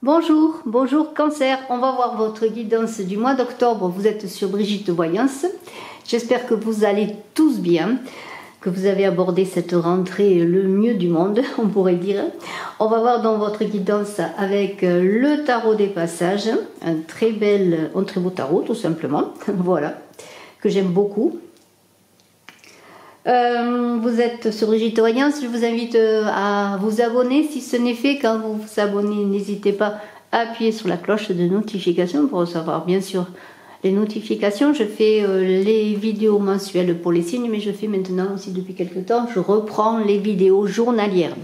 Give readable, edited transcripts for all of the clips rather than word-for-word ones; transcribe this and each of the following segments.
Bonjour, bonjour Cancer, on va voir votre guidance du mois d'octobre. Vous êtes sur Brigitte Voyance. J'espère que vous allez tous bien, que vous avez abordé cette rentrée le mieux du monde, on pourrait dire. On va voir dans votre guidance avec le tarot des passages, un très beau tarot tout simplement, voilà, que j'aime beaucoup. Vous êtes sur Brigitte Voyance, je vous invite à vous abonner si ce n'est fait. Quand vous vous abonnez, n'hésitez pas à appuyer sur la cloche de notification pour recevoir bien sûr les notifications. Je fais les vidéos mensuelles pour les signes, mais je fais maintenant aussi depuis quelques temps, je reprends les vidéos journalières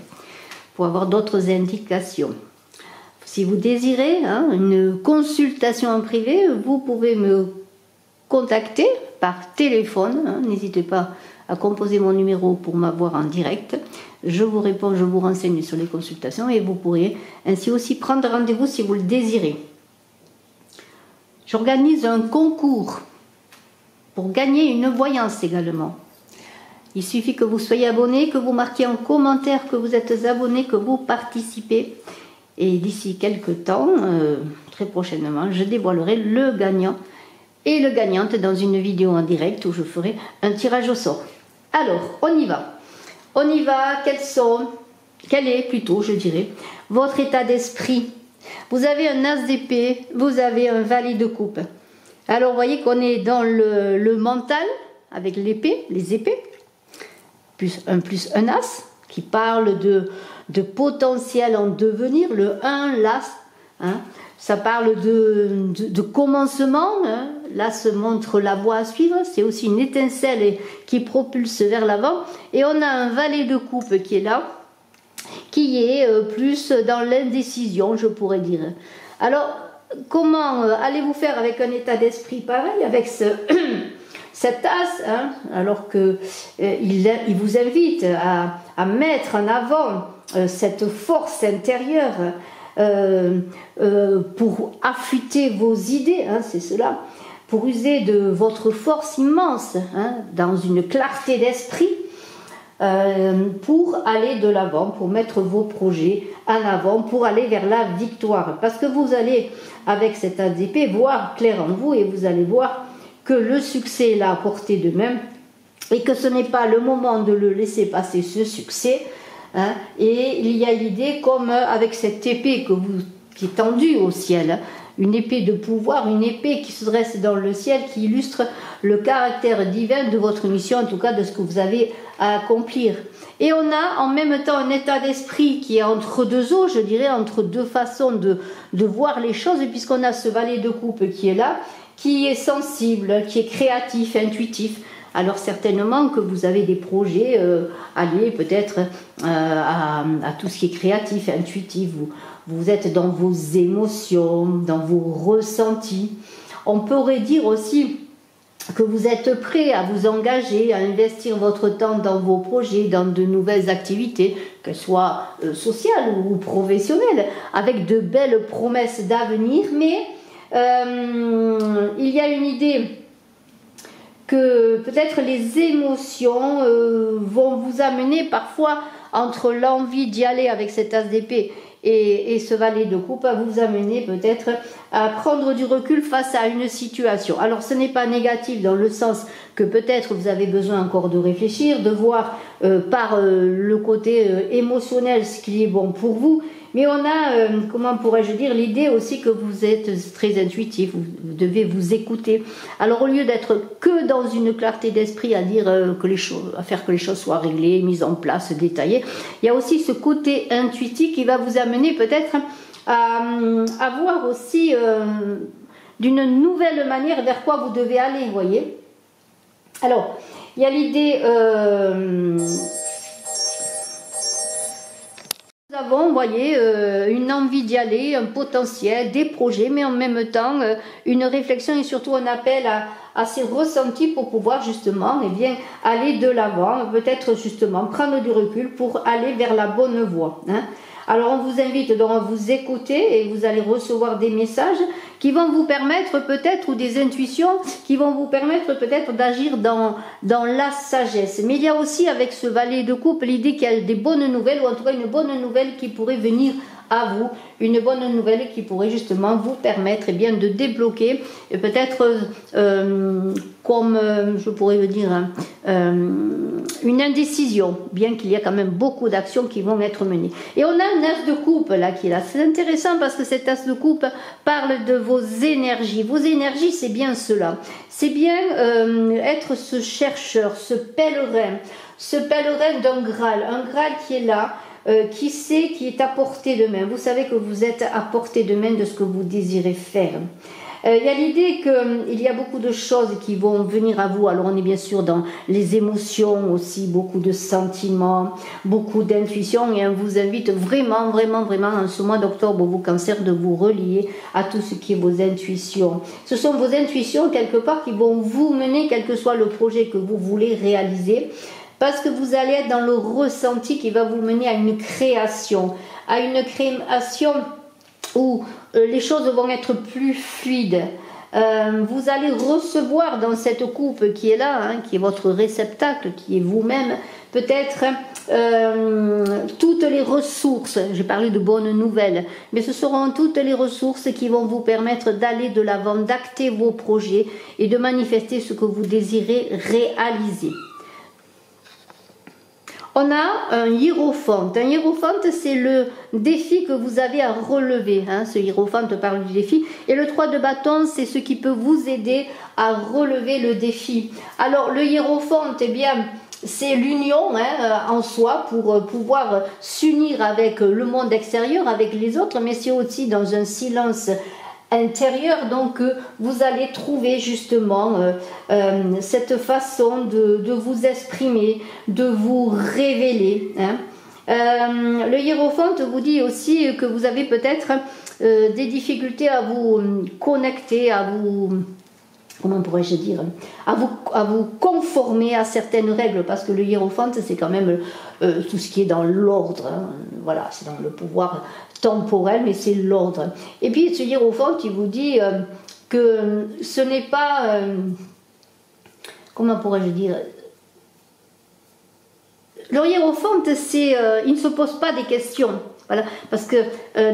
pour avoir d'autres indications. Si vous désirez une consultation en privé, vous pouvez me contacter par téléphone, n'hésitez pas à composer mon numéro pour m'avoir en direct. Je vous réponds, je vous renseigne sur les consultations et vous pourrez ainsi aussi prendre rendez-vous si vous le désirez. J'organise un concours pour gagner une voyance également. Il suffit que vous soyez abonné, que vous marquiez en commentaire que vous êtes abonné, que vous participez. Et d'ici quelques temps, très prochainement, je dévoilerai le gagnant et le gagnante dans une vidéo en direct où je ferai un tirage au sort. Alors, on y va. On y va. Quel est plutôt, je dirais, votre état d'esprit? Vous avez un as d'épée, vous avez un valet de coupe. Alors, vous voyez qu'on est dans le mental, avec l'épée, les épées, plus un as, qui parle de potentiel en devenir, le 1, l'as, ça parle de commencement, là se montre la voie à suivre, c'est aussi une étincelle qui propulse vers l'avant, et on a un valet de coupe qui est là, qui est plus dans l'indécision, je pourrais dire. Alors, comment allez-vous faire avec un état d'esprit pareil, avec cet as, alors que il vous invite à mettre en avant cette force intérieure, pour affûter vos idées, c'est cela, pour user de votre force immense, dans une clarté d'esprit, pour aller de l'avant, pour mettre vos projets en avant, pour aller vers la victoire. Parce que vous allez, avec cet as d'épée, voir clair en vous et vous allez voir que le succès est là à portée de main et que ce n'est pas le moment de le laisser passer, ce succès. Et il y a l'idée comme avec cette épée qui est tendue au ciel, une épée de pouvoir, une épée qui se dresse dans le ciel, qui illustre le caractère divin de votre mission, en tout cas de ce que vous avez à accomplir. Et on a en même temps un état d'esprit qui est entre deux eaux, je dirais, entre deux façons de voir les choses, puisqu'on a ce valet de coupe qui est là, qui est sensible, qui est créatif, intuitif. Alors certainement que vous avez des projets alliés peut-être à tout ce qui est créatif, intuitif. Vous êtes dans vos émotions, dans vos ressentis. On pourrait dire aussi que vous êtes prêt à vous engager, à investir votre temps dans vos projets, dans de nouvelles activités, qu'elles soient sociales ou professionnelles, avec de belles promesses d'avenir. Mais il y a une idée que peut-être les émotions vont vous amener parfois entre l'envie d'y aller avec cet as d'épée et ce valet de coupe, à vous amener peut-être à prendre du recul face à une situation. Alors ce n'est pas négatif dans le sens que peut-être vous avez besoin encore de réfléchir, de voir par le côté émotionnel ce qui est bon pour vous. Mais on a, comment pourrais-je dire, l'idée aussi que vous êtes très intuitif, vous devez vous écouter. Alors au lieu d'être que dans une clarté d'esprit à dire à faire que les choses soient réglées, mises en place, détaillées, il y a aussi ce côté intuitif qui va vous amener peut-être à voir aussi d'une nouvelle manière vers quoi vous devez aller, vous voyez. Alors, il y a l'idée... Nous avons, vous voyez, une envie d'y aller, un potentiel, des projets, mais en même temps une réflexion et surtout un appel à ces ressentis pour pouvoir justement aller de l'avant, peut-être justement prendre du recul pour aller vers la bonne voie. Alors on vous invite donc à vous écouter et vous allez recevoir des messages qui vont vous permettre peut-être, ou des intuitions qui vont vous permettre peut-être d'agir dans la sagesse. Mais il y a aussi avec ce valet de coupe l'idée qu'il y a des bonnes nouvelles, ou en tout cas une bonne nouvelle qui pourrait venir à vous, une bonne nouvelle qui pourrait justement vous permettre de débloquer peut-être comme je pourrais le dire une indécision, bien qu'il y ait quand même beaucoup d'actions qui vont être menées. Et on a un as de coupe là qui est là. C'est intéressant parce que cet as de coupe parle de vos énergies. Vos énergies, c'est bien cela. C'est bien être ce chercheur, ce pèlerin d'un Graal, un Graal qui est là, qui sait, qui est à portée de main. Vous savez que vous êtes à portée de main de ce que vous désirez faire. Il y a l'idée qu'il y a beaucoup de choses qui vont venir à vous. Alors on est bien sûr dans les émotions aussi, beaucoup de sentiments, beaucoup d'intuitions, et on vous invite vraiment en ce mois d'octobre, vous Cancer, de vous relier à tout ce qui est vos intuitions. Ce sont vos intuitions quelque part qui vont vous mener, quel que soit le projet que vous voulez réaliser, parce que vous allez être dans le ressenti qui va vous mener à une création où les choses vont être plus fluides. Vous allez recevoir dans cette coupe qui est là, qui est votre réceptacle, qui est vous-même, peut-être toutes les ressources. J'ai parlé de bonnes nouvelles, mais ce seront toutes les ressources qui vont vous permettre d'aller de l'avant, d'acter vos projets et de manifester ce que vous désirez réaliser. On a un hiérophante. Un hiérophante, c'est le défi que vous avez à relever. Ce hiérophante parle du défi. Et le 3 de bâton, c'est ce qui peut vous aider à relever le défi. Alors, le hiérophante, c'est l'union en soi pour pouvoir s'unir avec le monde extérieur, avec les autres, mais c'est aussi dans un silence intérieur, donc vous allez trouver justement cette façon de vous exprimer, de vous révéler. Le hiérophante vous dit aussi que vous avez peut-être des difficultés à vous connecter, à vous... Comment pourrais-je dire, à vous conformer à certaines règles, parce que le hiérophante, c'est quand même tout ce qui est dans l'ordre. Voilà, c'est dans le pouvoir temporel, mais c'est l'ordre. Et puis ce hiérophante, il vous dit que ce n'est pas... comment pourrais-je dire, le hiérophante, il ne se pose pas des questions. Voilà, parce que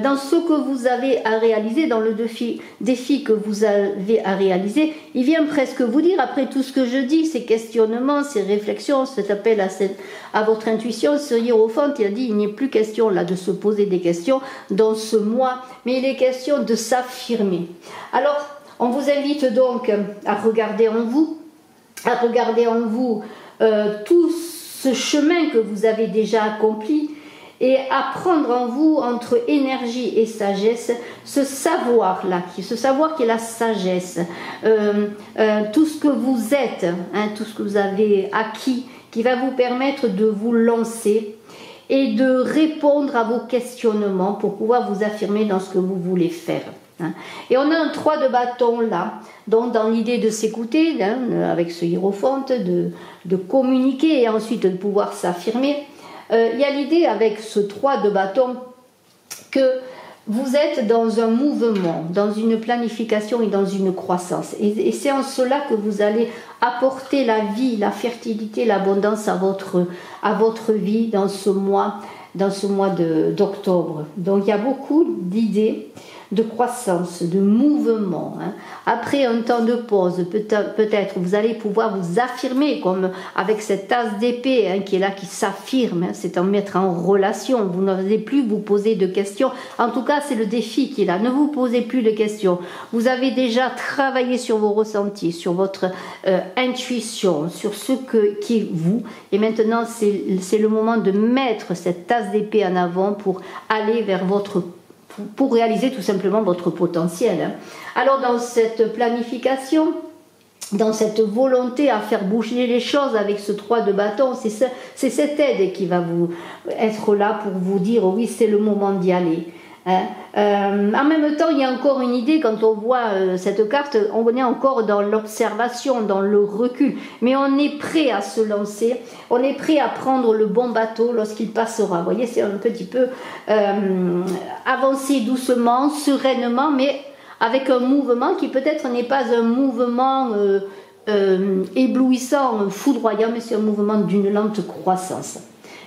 dans ce que vous avez à réaliser, dans le défi que vous avez à réaliser, il vient presque vous dire, après tout ce que je dis, ces questionnements, ces réflexions, cet appel à votre intuition, ce hiérophante, il a dit, il n'est plus question là de se poser des questions dans ce mois, mais il est question de s'affirmer. Alors, on vous invite donc à regarder en vous, tout ce chemin que vous avez déjà accompli, et à prendre en vous, entre énergie et sagesse, ce savoir-là, ce savoir qui est la sagesse, tout ce que vous êtes, tout ce que vous avez acquis, qui va vous permettre de vous lancer et de répondre à vos questionnements pour pouvoir vous affirmer dans ce que vous voulez faire. Et on a un 3 de bâton là, donc dans l'idée de s'écouter, avec ce hiérophante, de communiquer et ensuite de pouvoir s'affirmer. Il y a l'idée avec ce 3 de bâton que vous êtes dans un mouvement, dans une planification et dans une croissance. Et c'est en cela que vous allez apporter la vie, la fertilité, l'abondance à votre vie dans ce mois d'octobre. Donc il y a beaucoup d'idées de croissance, de mouvement. Après un temps de pause, peut-être vous allez pouvoir vous affirmer, comme avec cette as d'épée qui est là, qui s'affirme, c'est en mettre en relation. Vous n'osez plus vous poser de questions. En tout cas, c'est le défi qui est là. Ne vous posez plus de questions. Vous avez déjà travaillé sur vos ressentis, sur votre intuition, sur ce qui est vous. Et maintenant, c'est le moment de mettre cette as d'épée en avant pour aller vers pour réaliser tout simplement votre potentiel. Alors dans cette planification, dans cette volonté à faire bouger les choses avec ce 3 de bâton, c'est cette aide qui va vous être là pour vous dire oui, c'est le moment d'y aller. Hein. En même temps, il y a encore une idée, quand on voit cette carte, on est encore dans l'observation, dans le recul, mais on est prêt à se lancer, on est prêt à prendre le bon bateau lorsqu'il passera. Vous voyez, c'est un petit peu avancer doucement, sereinement, mais avec un mouvement qui peut-être n'est pas un mouvement éblouissant, foudroyant, mais c'est un mouvement d'une lente croissance,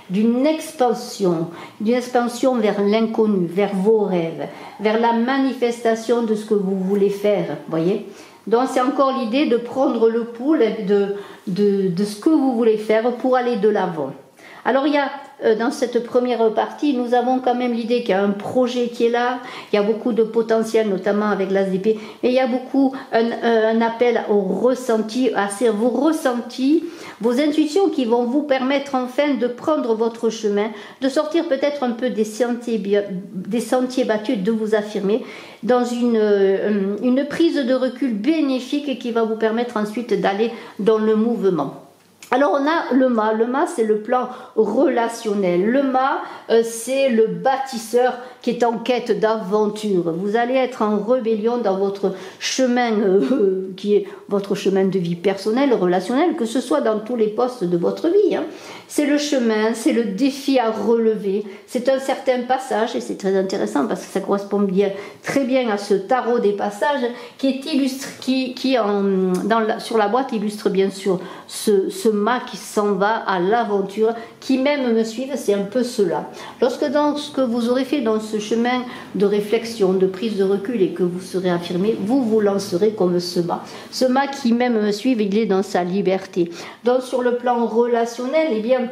d'une expansion vers l'inconnu, vers vos rêves, vers la manifestation de ce que vous voulez faire, voyez. Donc c'est encore l'idée de prendre le pouls de ce que vous voulez faire pour aller de l'avant. Alors il y a dans cette première partie, nous avons quand même l'idée qu'il y a un projet qui est là, il y a beaucoup de potentiel, notamment avec l'as d'épée, et il y a beaucoup un appel au ressenti, à vos ressentis, vos intuitions qui vont vous permettre enfin de prendre votre chemin, de sortir peut-être un peu des sentiers battus, de vous affirmer dans une prise de recul bénéfique qui va vous permettre ensuite d'aller dans le mouvement. Alors on a le mât. Le mât, c'est le plan relationnel. Le mât, c'est le bâtisseur qui est en quête d'aventure. Vous allez être en rébellion dans votre chemin qui est votre chemin de vie personnel, relationnel, que ce soit dans tous les postes de votre vie. Hein. C'est le chemin, c'est le défi à relever. C'est un certain passage, et c'est très intéressant parce que ça correspond bien, très bien à ce tarot des passages qui est illustre, sur la boîte illustre bien sûr ce mât qui s'en va à l'aventure, qui même me suivent, c'est un peu cela. Lorsque dans ce que vous aurez fait dans ce chemin de réflexion, de prise de recul et que vous serez affirmé, vous vous lancerez comme ce mât. Ce mât qui même me suit, il est dans sa liberté. Donc sur le plan relationnel, eh bien,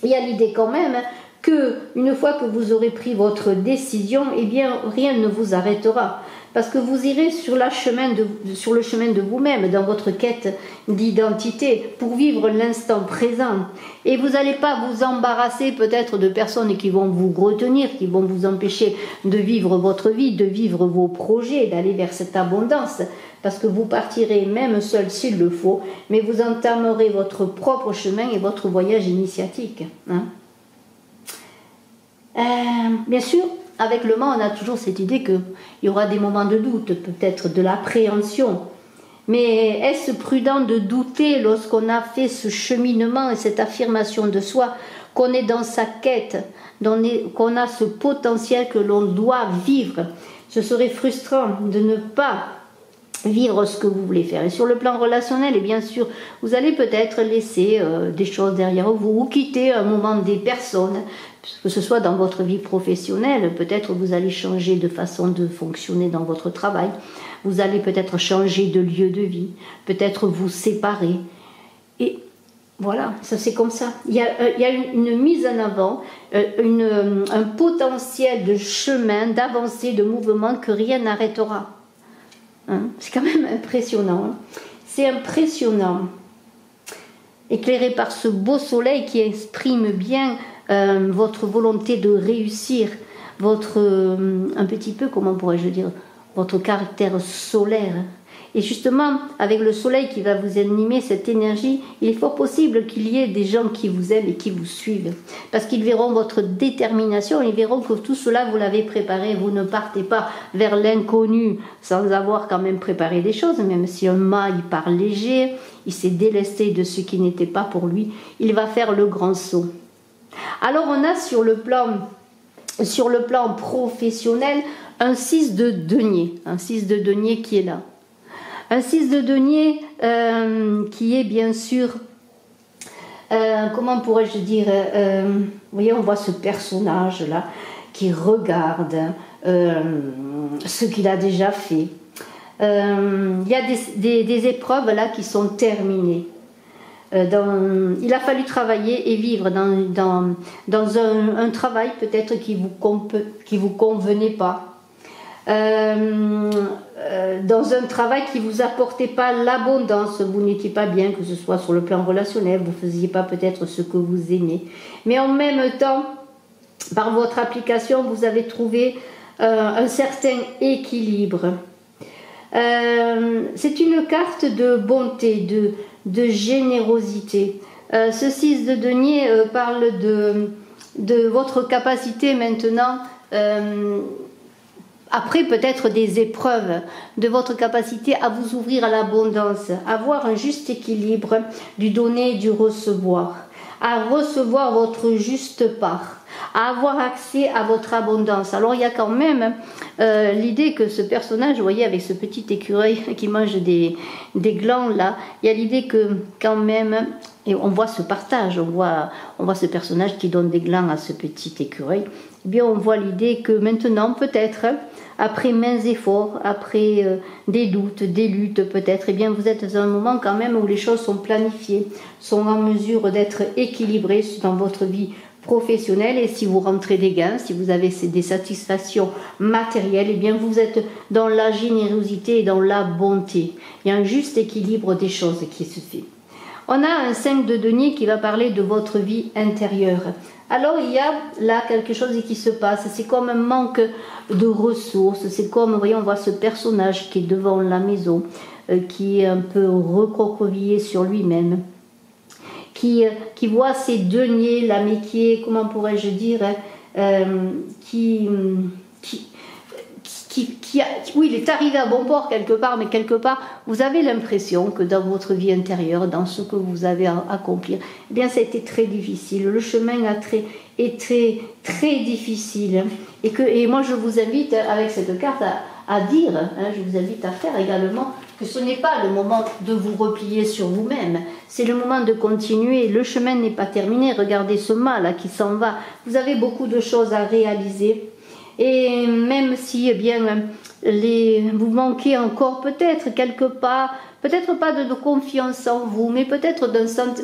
il y a l'idée quand même que une fois que vous aurez pris votre décision, eh bien rien ne vous arrêtera. Parce que vous irez sur le chemin de vous-même, dans votre quête d'identité, pour vivre l'instant présent. Et vous n'allez pas vous embarrasser peut-être de personnes qui vont vous retenir, qui vont vous empêcher de vivre votre vie, de vivre vos projets, d'aller vers cette abondance. Parce que vous partirez même seul s'il le faut, mais vous entamerez votre propre chemin et votre voyage initiatique. Hein. Bien sûr, avec le mât, on a toujours cette idée qu'il y aura des moments de doute, peut-être de l'appréhension. Mais est-ce prudent de douter lorsqu'on a fait ce cheminement et cette affirmation de soi, qu'on est dans sa quête, qu'on a ce potentiel que l'on doit vivre? Ce serait frustrant de ne pas vivre ce que vous voulez faire. Et sur le plan relationnel, et bien sûr, vous allez peut-être laisser des choses derrière vous ou quitter un moment des personnes, que ce soit dans votre vie professionnelle, peut-être vous allez changer de façon de fonctionner dans votre travail, vous allez peut-être changer de lieu de vie, peut-être vous séparer. Et voilà, ça c'est comme ça. Il y a une mise en avant, un potentiel de chemin, d'avancée, de mouvement que rien n'arrêtera. Hein, c'est quand même impressionnant. Hein. C'est impressionnant. Éclairé par ce beau soleil qui exprime bien votre volonté de réussir, un petit peu, comment pourrais-je dire, votre caractère solaire. Et justement, avec le soleil qui va vous animer, cette énergie, il est fort possible qu'il y ait des gens qui vous aiment et qui vous suivent. Parce qu'ils verront votre détermination, ils verront que tout cela, vous l'avez préparé. Vous ne partez pas vers l'inconnu sans avoir quand même préparé des choses. Même si un mât, il part léger, il s'est délesté de ce qui n'était pas pour lui, il va faire le grand saut. Alors on a sur le plan professionnel un 6 de denier. Un 6 de denier qui est là. Un 6 de denier qui est bien sûr, comment pourrais-je dire, vous voyez, on voit ce personnage-là qui regarde ce qu'il a déjà fait. Il y a des épreuves là qui sont terminées. Il a fallu travailler et vivre dans un travail peut-être qui vous convenait pas. Dans un travail qui vous apportait pas l'abondance, vous n'étiez pas bien, que ce soit sur le plan relationnel, vous faisiez pas peut-être ce que vous aimez, mais en même temps, par votre application, vous avez trouvé un certain équilibre. C'est une carte de bonté, de générosité. Ce 6 de denier parle de votre capacité maintenant après peut-être des épreuves, de votre capacité à vous ouvrir à l'abondance, à avoir un juste équilibre du donner et du recevoir, à recevoir votre juste part, à avoir accès à votre abondance. Alors il y a quand même l'idée que ce personnage, vous voyez, avec ce petit écureuil qui mange des glands là, il y a l'idée que quand même, et on voit ce partage, on voit ce personnage qui donne des glands à ce petit écureuil, eh bien on voit l'idée que maintenant peut-être, après maints efforts, après des doutes, des luttes peut-être, eh bien vous êtes dans un moment quand même où les choses sont planifiées, sont en mesure d'être équilibrées dans votre vie professionnelle, et si vous rentrez des gains, si vous avez des satisfactions matérielles, eh bien vous êtes dans la générosité et dans la bonté. Il y a un juste équilibre des choses qui se fait. On a un 5 de denier qui va parler de votre vie intérieure. Alors il y a là quelque chose qui se passe, c'est comme un manque de ressources, c'est comme, vous voyez, on voit ce personnage qui est devant la maison, qui est un peu recroquevillé sur lui-même, qui voit ses deniers là, mais qui est, comment pourrais-je dire, oui, il est arrivé à bon port quelque part, mais quelque part, vous avez l'impression que dans votre vie intérieure, dans ce que vous avez à accomplir, eh bien, ça a été très difficile. Le chemin est très difficile. Et moi, je vous invite, avec cette carte, à dire, je vous invite à faire également, que ce n'est pas le moment de vous replier sur vous-même, c'est le moment de continuer. Le chemin n'est pas terminé. Regardez ce mât qui s'en va. Vous avez beaucoup de choses à réaliser. Et même si, eh bien, vous manquez encore peut-être quelque part, peut-être pas de confiance en vous, mais peut-être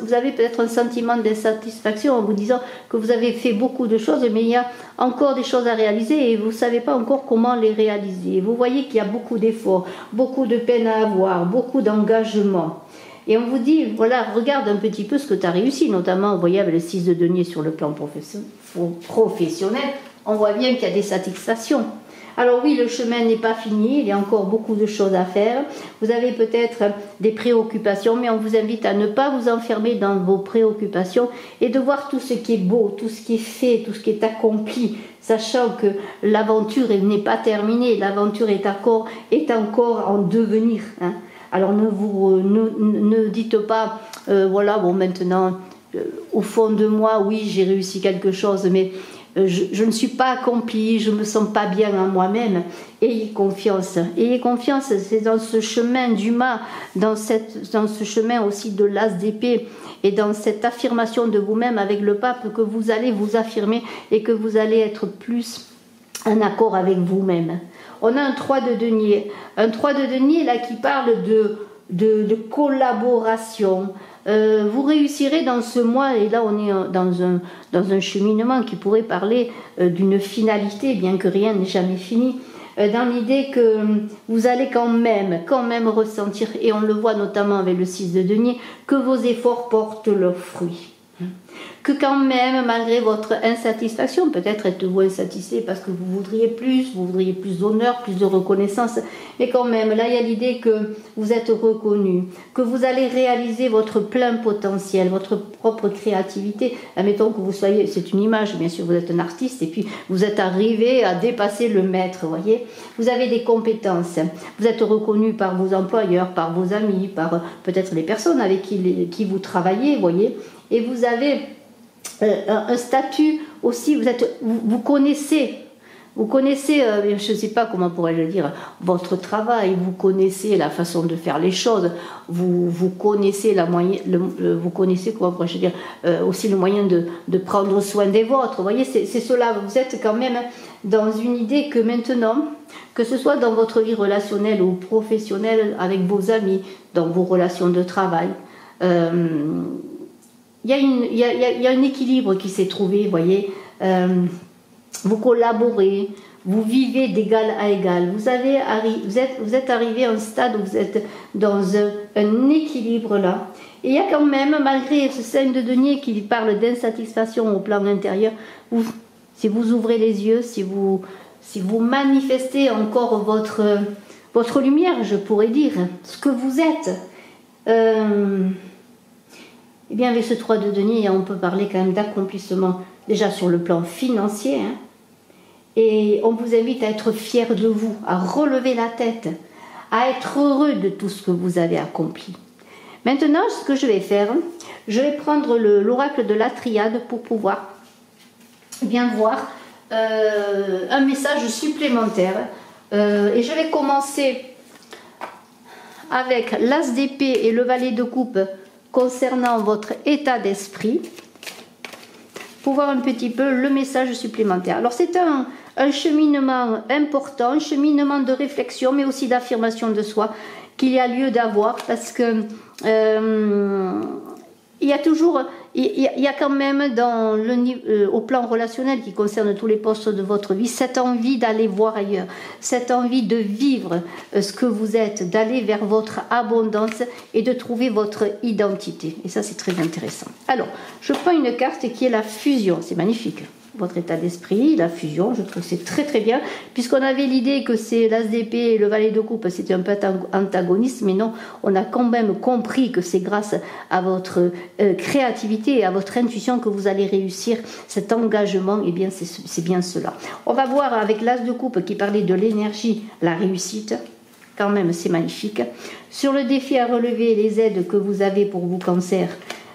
vous avez peut-être un sentiment d'insatisfaction en vous disant que vous avez fait beaucoup de choses, mais il y a encore des choses à réaliser et vous ne savez pas encore comment les réaliser. Vous voyez qu'il y a beaucoup d'efforts, beaucoup de peine à avoir, beaucoup d'engagement. Et on vous dit, voilà, regarde un petit peu ce que tu as réussi, notamment, vous voyez, avec le 6 de denier sur le plan professionnel, on voit bien qu'il y a des satisfactions. Alors oui, le chemin n'est pas fini, il y a encore beaucoup de choses à faire. Vous avez peut-être des préoccupations, mais on vous invite à ne pas vous enfermer dans vos préoccupations et de voir tout ce qui est beau, tout ce qui est fait, tout ce qui est accompli, sachant que l'aventure n'est pas terminée, l'aventure est encore en devenir. Alors ne dites pas, voilà, bon maintenant, au fond de moi, oui, j'ai réussi quelque chose, mais je ne suis pas accomplie, je ne me sens pas bien en moi-même. Ayez confiance. Ayez confiance, c'est dans ce chemin du mât, dans ce chemin aussi de l'as d'épée, et dans cette affirmation de vous-même avec le pape, que vous allez vous affirmer et que vous allez être plus en accord avec vous-même. On a un 3 de denier. Un 3 de denier là qui parle de collaboration. Vous réussirez dans ce mois, et là on est dans un cheminement qui pourrait parler d'une finalité, bien que rien n'est jamais fini, dans l'idée que vous allez quand même ressentir, et on le voit notamment avec le 6 de denier, que vos efforts portent leurs fruits. Que quand même, malgré votre insatisfaction, peut-être êtes-vous insatisfait parce que vous voudriez plus d'honneur, plus de reconnaissance, mais quand même, là il y a l'idée que vous êtes reconnu, que vous allez réaliser votre plein potentiel, votre propre créativité. Admettons que vous soyez, c'est une image, bien sûr, vous êtes un artiste et puis vous êtes arrivé à dépasser le maître, vous voyez. Vous avez des compétences, vous êtes reconnu par vos employeurs, par vos amis, par peut-être les personnes avec qui vous travaillez, vous voyez. Et vous avez un statut aussi, vous connaissez, je ne sais pas comment pourrais-je le dire, votre travail, vous connaissez la façon de faire les choses, vous connaissez vous connaissez, comment pourrais-je dire, aussi le moyen de prendre soin des vôtres. Vous voyez, c'est cela, vous êtes quand même dans une idée que maintenant, que ce soit dans votre vie relationnelle ou professionnelle, avec vos amis, dans vos relations de travail, il y a un équilibre qui s'est trouvé, vous voyez. Vous collaborez, vous vivez d'égal à égal. Vous êtes arrivé à un stade où vous êtes dans un équilibre là. Et il y a quand même, malgré ce 5 de denier qui parle d'insatisfaction au plan intérieur, si vous ouvrez les yeux, si vous manifestez encore votre lumière, je pourrais dire, ce que vous êtes, eh bien, avec ce 3 de denier, on peut parler quand même d'accomplissement, déjà sur le plan financier, Et on vous invite à être fier de vous, à relever la tête, à être heureux de tout ce que vous avez accompli. Maintenant, ce que je vais faire, je vais prendre l'oracle de la triade pour pouvoir bien voir un message supplémentaire. Et je vais commencer avec l'as d'épée et le valet de coupe concernant votre état d'esprit, pour voir un petit peu le message supplémentaire. Alors c'est un cheminement important, un cheminement de réflexion, mais aussi d'affirmation de soi qu'il y a lieu d'avoir, parce que il y a toujours, il y a quand même dans au plan relationnel qui concerne tous les postes de votre vie, cette envie d'aller voir ailleurs, cette envie de vivre ce que vous êtes, d'aller vers votre abondance et de trouver votre identité. Et ça, c'est très intéressant. Alors, je prends une carte qui est la fusion. C'est magnifique. Votre état d'esprit, la fusion, je trouve que c'est très très bien, puisqu'on avait l'idée que c'est l'as d'épée et le valet de coupe, c'était un peu antagoniste, mais non, on a quand même compris que c'est grâce à votre créativité et à votre intuition que vous allez réussir cet engagement, et bien c'est bien cela. On va voir avec l'as de coupe qui parlait de l'énergie, la réussite, quand même c'est magnifique. Sur le défi à relever, les aides que vous avez pour vous cancer,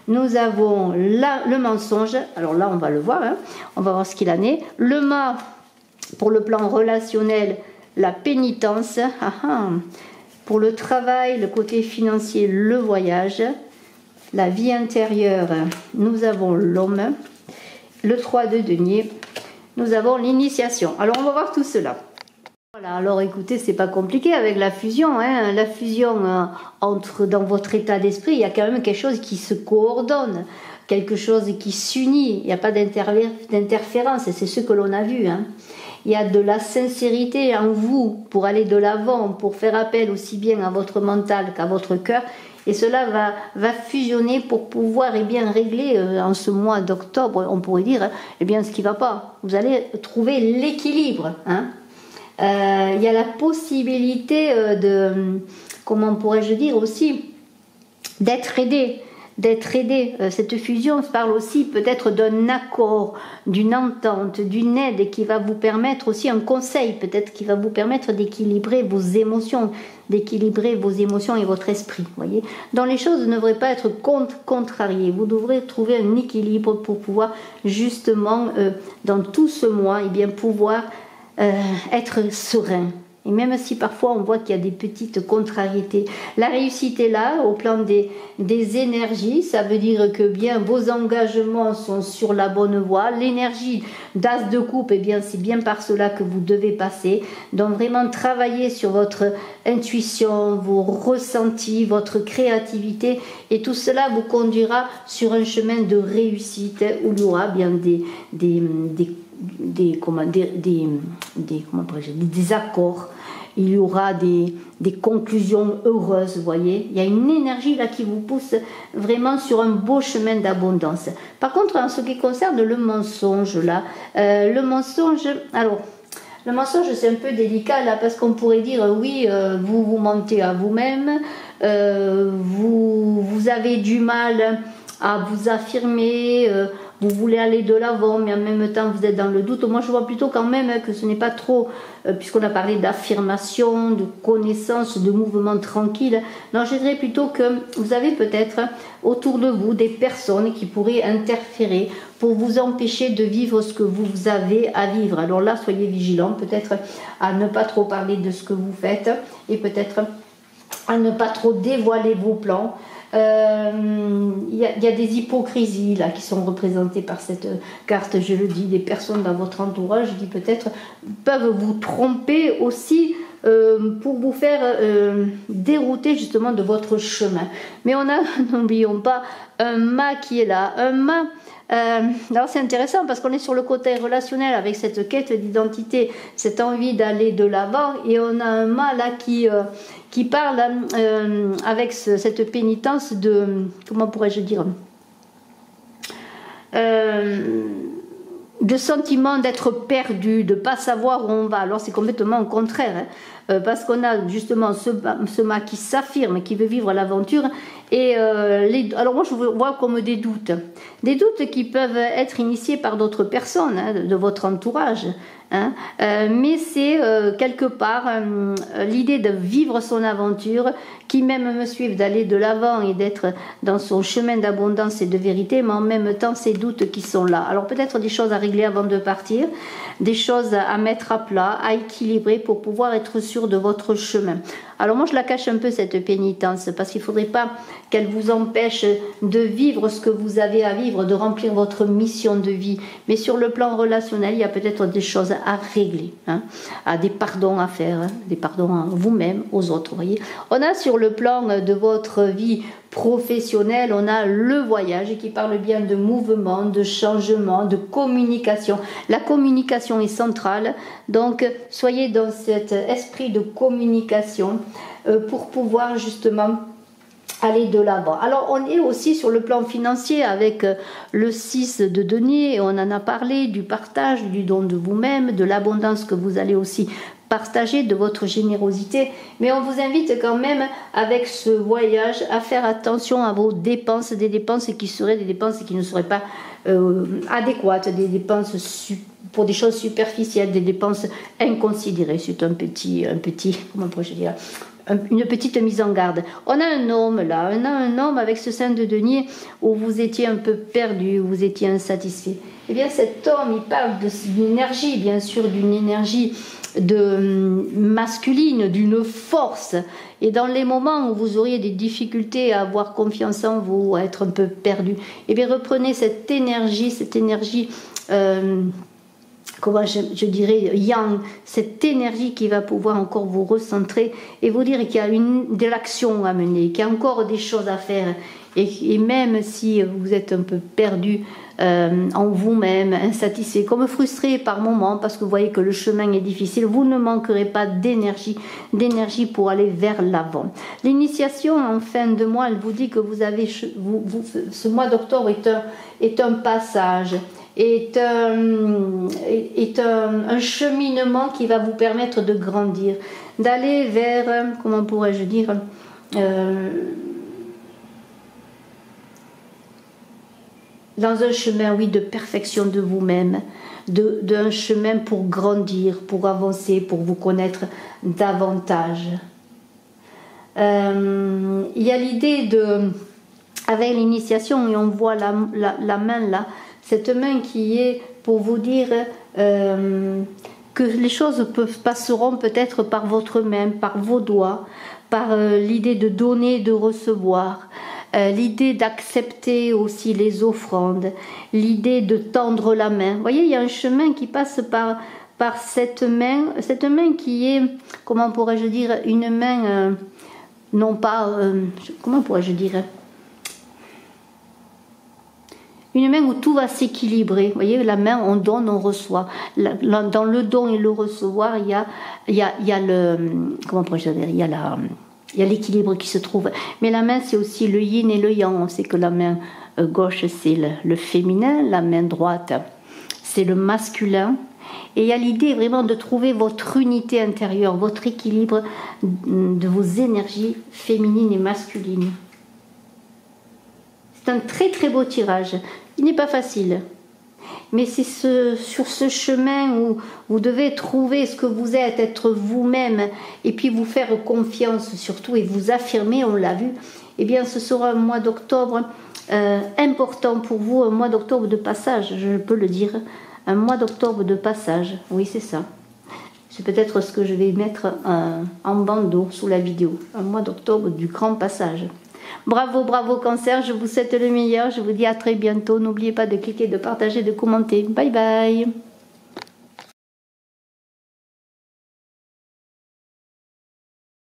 nous avons là le mensonge, alors là on va le voir, hein. On va voir ce qu'il en est. Le mât, pour le plan relationnel, la pénitence. Pour le travail, le côté financier, le voyage. La vie intérieure, nous avons l'homme. Le 3 de denier, nous avons l'initiation. Alors on va voir tout cela. Voilà, alors écoutez, c'est pas compliqué avec la fusion, hein. La fusion entre dans votre état d'esprit, il y a quand même quelque chose qui se coordonne, quelque chose qui s'unit, il n'y a pas d'interférence, et c'est ce que l'on a vu, hein. Il y a de la sincérité en vous pour aller de l'avant, pour faire appel aussi bien à votre mental qu'à votre cœur, et cela va fusionner pour pouvoir bien régler en ce mois d'octobre, on pourrait dire, ce qui ne va pas. Vous allez trouver l'équilibre, hein. Il y a la possibilité comment pourrais-je dire aussi, d'être aidé. Cette fusion parle aussi peut-être d'un accord, d'une entente, d'une aide qui va vous permettre aussi, un conseil peut-être qui va vous permettre d'équilibrer vos émotions, et votre esprit, voyez. Donc les choses ne devraient pas être contrariées, vous devrez trouver un équilibre pour pouvoir justement, dans tout ce mois, pouvoir être serein. Et même si parfois on voit qu'il y a des petites contrariétés, la réussite est là au plan des énergies. Ça veut dire que bien vos engagements sont sur la bonne voie. L'énergie d'as de coupe, c'est bien par cela que vous devez passer. Donc vraiment travailler sur votre intuition, vos ressentis, votre créativité, et tout cela vous conduira sur un chemin de réussite où il y aura bien des accords, il y aura des conclusions heureuses, vous voyez. Il y a une énergie là qui vous pousse vraiment sur un beau chemin d'abondance. Par contre, en ce qui concerne le mensonge là, le mensonge c'est un peu délicat là, parce qu'on pourrait dire oui, vous mentez à vous-même, vous avez du mal à vous affirmer, vous voulez aller de l'avant, mais en même temps vous êtes dans le doute. Moi je vois plutôt quand même que ce n'est pas trop, puisqu'on a parlé d'affirmation, de connaissance, de mouvement tranquille. Non, je dirais plutôt que vous avez peut-être autour de vous des personnes qui pourraient interférer pour vous empêcher de vivre ce que vous avez à vivre. Alors là, soyez vigilants, peut-être à ne pas trop parler de ce que vous faites, et peut-être à ne pas trop dévoiler vos plans. Il y a des hypocrisies là qui sont représentées par cette carte, je le dis, des personnes dans votre entourage qui peut-être peuvent vous tromper aussi pour vous faire dérouter justement de votre chemin. Mais on a, n'oublions pas, un mât qui est là, un mât. Alors c'est intéressant parce qu'on est sur le côté relationnel avec cette quête d'identité, cette envie d'aller de l'avant, et on a un mât là qui parle avec cette pénitence de, comment pourrais-je dire, de sentiment d'être perdu, de ne pas savoir où on va. Alors c'est complètement au contraire, hein, parce qu'on a justement ce mât qui s'affirme, qui veut vivre l'aventure, Et alors moi je vois comme des doutes qui peuvent être initiés par d'autres personnes, hein, de votre entourage. Hein, mais c'est quelque part l'idée de vivre son aventure qui même me suivent, d'aller de l'avant et d'être dans son chemin d'abondance et de vérité, mais en même temps ces doutes qui sont là. Alors peut-être des choses à régler avant de partir, des choses à mettre à plat, à équilibrer pour pouvoir être sûr de votre chemin. Alors moi je la cache un peu cette pénitence parce qu'il ne faudrait pas qu'elle vous empêche de vivre ce que vous avez à vivre, de remplir votre mission de vie. Mais sur le plan relationnel, il y a peut-être des choses à régler, hein, à des pardons à faire, hein, des pardons à vous-même, aux autres. Voyez. On a sur le plan de votre vie professionnelle, on a le voyage qui parle bien de mouvement, de changement, de communication. La communication est centrale, donc soyez dans cet esprit de communication pour pouvoir justement aller de l'avant. Alors on est aussi sur le plan financier avec le 6 de denier, on en a parlé, du partage, du don de vous-même, de l'abondance que vous allez aussi partager, de votre générosité, mais on vous invite quand même avec ce voyage à faire attention à vos dépenses, des dépenses qui seraient des dépenses qui ne seraient pas adéquates, des dépenses pour des choses superficielles, des dépenses inconsidérées. C'est un petit, comment pourrais-je dire, une petite mise en garde. On a un homme là, on a un homme avec ce 5 de denier où vous étiez un peu perdu, où vous étiez insatisfait. Eh bien cet homme, il parle d'une énergie, bien sûr, d'une énergie masculine, d'une force. Et dans les moments où vous auriez des difficultés à avoir confiance en vous, à être un peu perdu, eh bien reprenez cette énergie comment je dirais, yang, cette énergie qui va pouvoir encore vous recentrer et vous dire qu'il y a de l'action à mener, qu'il y a encore des choses à faire. Et même si vous êtes un peu perdu en vous-même, insatisfait, comme frustré par moments, parce que vous voyez que le chemin est difficile, vous ne manquerez pas d'énergie pour aller vers l'avant. L'initiation en fin de mois, elle vous dit que vous avez, ce mois d'octobre est un passage, est un cheminement qui va vous permettre de grandir, d'aller vers, comment pourrais-je dire, dans un chemin, oui, de perfection de vous-même, d'un chemin pour grandir, pour avancer, pour vous connaître davantage. Il y a l'idée avec l'initiation, et on voit la main là, cette main qui est pour vous dire que les choses passeront peut-être par votre main, par vos doigts, par l'idée de donner, de recevoir, l'idée d'accepter aussi les offrandes, l'idée de tendre la main. Vous voyez, il y a un chemin qui passe par cette main qui est, comment pourrais-je dire, une main, non pas, comment pourrais-je dire, une main où tout va s'équilibrer. Vous voyez, la main, on donne, on reçoit. Dans le don et le recevoir, il y a le, comment pourrais-je dire, il y a l'équilibre qui se trouve. Mais la main, c'est aussi le yin et le yang. On sait que la main gauche, c'est le féminin, la main droite, c'est le masculin. Et il y a l'idée vraiment de trouver votre unité intérieure, votre équilibre de vos énergies féminines et masculines. C'est un très très beau tirage. Il n'est pas facile. Mais c'est sur ce chemin où vous devez trouver ce que vous êtes, être vous-même, et puis vous faire confiance surtout et vous affirmer, on l'a vu. Eh bien, ce sera un mois d'octobre important pour vous, un mois d'octobre de passage, je peux le dire. Un mois d'octobre de passage, oui c'est ça. C'est peut-être ce que je vais mettre en bandeau sous la vidéo. Un mois d'octobre du grand passage. Bravo, bravo Cancer, je vous souhaite le meilleur, je vous dis à très bientôt. N'oubliez pas de cliquer, de partager, de commenter. Bye bye.